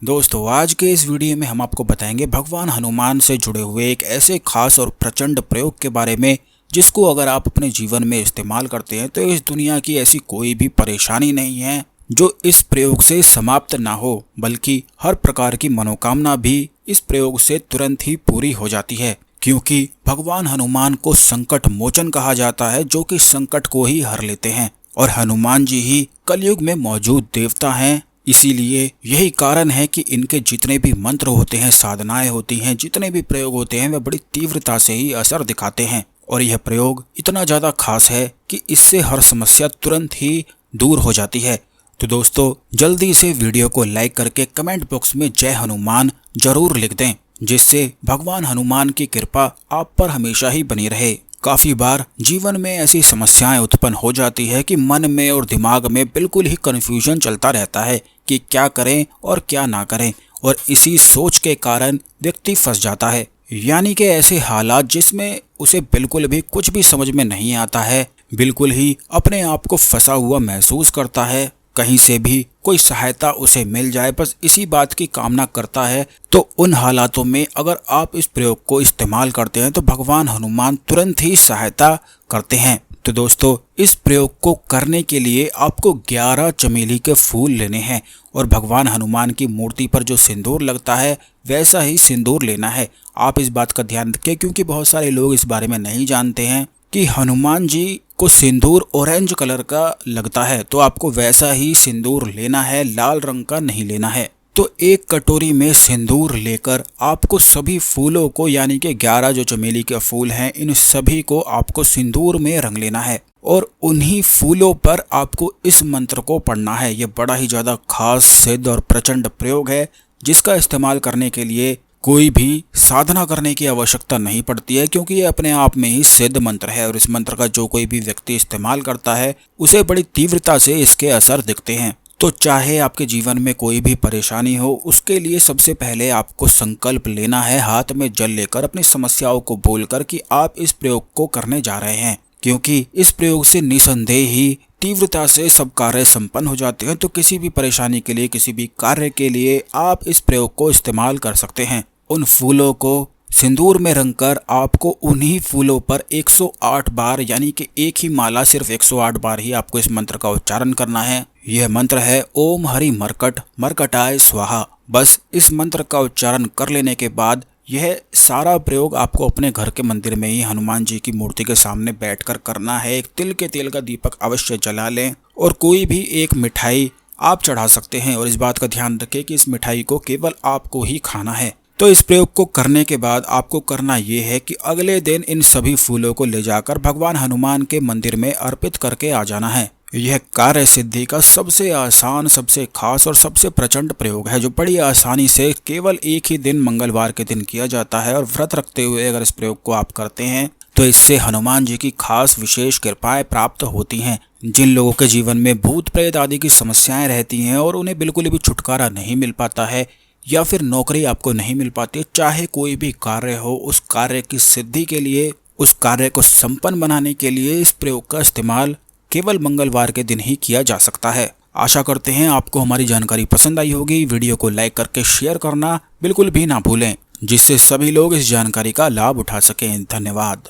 दोस्तों आज के इस वीडियो में हम आपको बताएंगे भगवान हनुमान से जुड़े हुए एक ऐसे खास और प्रचंड प्रयोग के बारे में जिसको अगर आप अपने जीवन में इस्तेमाल करते हैं तो इस दुनिया की ऐसी कोई भी परेशानी नहीं है जो इस प्रयोग से समाप्त ना हो, बल्कि हर प्रकार की मनोकामना भी इस प्रयोग से तुरंत ही पूरी हो जाती है। क्योंकि भगवान हनुमान को संकट मोचन कहा जाता है, जो कि संकट को ही हर लेते हैं और हनुमान जी ही कलयुग में मौजूद देवता हैं। इसीलिए यही कारण है कि इनके जितने भी मंत्र होते हैं, साधनाएं होती हैं, जितने भी प्रयोग होते हैं, वे बड़ी तीव्रता से ही असर दिखाते हैं। और यह प्रयोग इतना ज़्यादा खास है कि इससे हर समस्या तुरंत ही दूर हो जाती है। तो दोस्तों जल्दी से वीडियो को लाइक करके कमेंट बॉक्स में जय हनुमान जरूर लिख दें, जिससे भगवान हनुमान की कृपा आप पर हमेशा ही बनी रहे। काफ़ी बार जीवन में ऐसी समस्याएं उत्पन्न हो जाती है कि मन में और दिमाग में बिल्कुल ही कन्फ्यूजन चलता रहता है कि क्या करें और क्या ना करें, और इसी सोच के कारण व्यक्ति फंस जाता है। यानी कि ऐसे हालात जिसमें उसे बिल्कुल भी कुछ भी समझ में नहीं आता है, बिल्कुल ही अपने आप को फंसा हुआ महसूस करता है। कहीं से भी कोई सहायता उसे मिल जाए, बस इसी बात की कामना करता है। तो उन हालातों में अगर आप इस प्रयोग को इस्तेमाल करते हैं तो भगवान हनुमान तुरंत ही सहायता करते हैं। तो दोस्तों इस प्रयोग को करने के लिए आपको 11 चमेली के फूल लेने हैं और भगवान हनुमान की मूर्ति पर जो सिंदूर लगता है वैसा ही सिंदूर लेना है। आप इस बात का ध्यान रखें, क्योंकि बहुत सारे लोग इस बारे में नहीं जानते हैं कि हनुमान जी को सिंदूर ऑरेंज कलर का लगता है, तो आपको वैसा ही सिंदूर लेना है, लाल रंग का नहीं लेना है। तो एक कटोरी में सिंदूर लेकर आपको सभी फूलों को, यानी कि 11 जो चमेली के फूल हैं, इन सभी को आपको सिंदूर में रंग लेना है और उन्हीं फूलों पर आपको इस मंत्र को पढ़ना है। ये बड़ा ही ज़्यादा खास, सिद्ध और प्रचंड प्रयोग है, जिसका इस्तेमाल करने के लिए कोई भी साधना करने की आवश्यकता नहीं पड़ती है, क्योंकि ये अपने आप में ही सिद्ध मंत्र है। और इस मंत्र का जो कोई भी व्यक्ति इस्तेमाल करता है उसे बड़ी तीव्रता से इसके असर दिखते हैं। तो चाहे आपके जीवन में कोई भी परेशानी हो, उसके लिए सबसे पहले आपको संकल्प लेना है, हाथ में जल लेकर अपनी समस्याओं को बोलकर कि आप इस प्रयोग को करने जा रहे हैं। क्योंकि इस प्रयोग से निसंदेह ही तीव्रता से सब कार्य संपन्न हो जाते हैं। तो किसी भी परेशानी के लिए, किसी भी कार्य के लिए आप इस प्रयोग को इस्तेमाल कर सकते हैं। उन फूलों को सिंदूर में रंगकर आपको उन्हीं फूलों पर 108 बार, यानी कि एक ही माला सिर्फ 108 बार ही आपको इस मंत्र का उच्चारण करना है। यह मंत्र है ओम हरि मर्कट मर्कटाय स्वाहा। बस इस मंत्र का उच्चारण कर लेने के बाद यह सारा प्रयोग आपको अपने घर के मंदिर में ही हनुमान जी की मूर्ति के सामने बैठकर करना है। एक तिल के तेल का दीपक अवश्य जला लें और कोई भी एक मिठाई आप चढ़ा सकते हैं। और इस बात का ध्यान रखें कि इस मिठाई को केवल आपको ही खाना है। तो इस प्रयोग को करने के बाद आपको करना ये है कि अगले दिन इन सभी फूलों को ले जाकर भगवान हनुमान के मंदिर में अर्पित करके आ जाना है। यह कार्य सिद्धि का सबसे आसान, सबसे खास और सबसे प्रचंड प्रयोग है, जो बड़ी आसानी से केवल एक ही दिन, मंगलवार के दिन किया जाता है। और व्रत रखते हुए अगर इस प्रयोग को आप करते हैं तो इससे हनुमान जी की खास विशेष कृपाएं प्राप्त होती हैं। जिन लोगों के जीवन में भूत प्रेत आदि की समस्याएं रहती हैं और उन्हें बिल्कुल भी छुटकारा नहीं मिल पाता है, या फिर नौकरी आपको नहीं मिल पाती, चाहे कोई भी कार्य हो, उस कार्य की सिद्धि के लिए, उस कार्य को संपन्न बनाने के लिए इस प्रयोग का इस्तेमाल केवल मंगलवार के दिन ही किया जा सकता है। आशा करते हैं आपको हमारी जानकारी पसंद आई होगी। वीडियो को लाइक करके शेयर करना बिल्कुल भी ना भूलें, जिससे सभी लोग इस जानकारी का लाभ उठा सकें। धन्यवाद।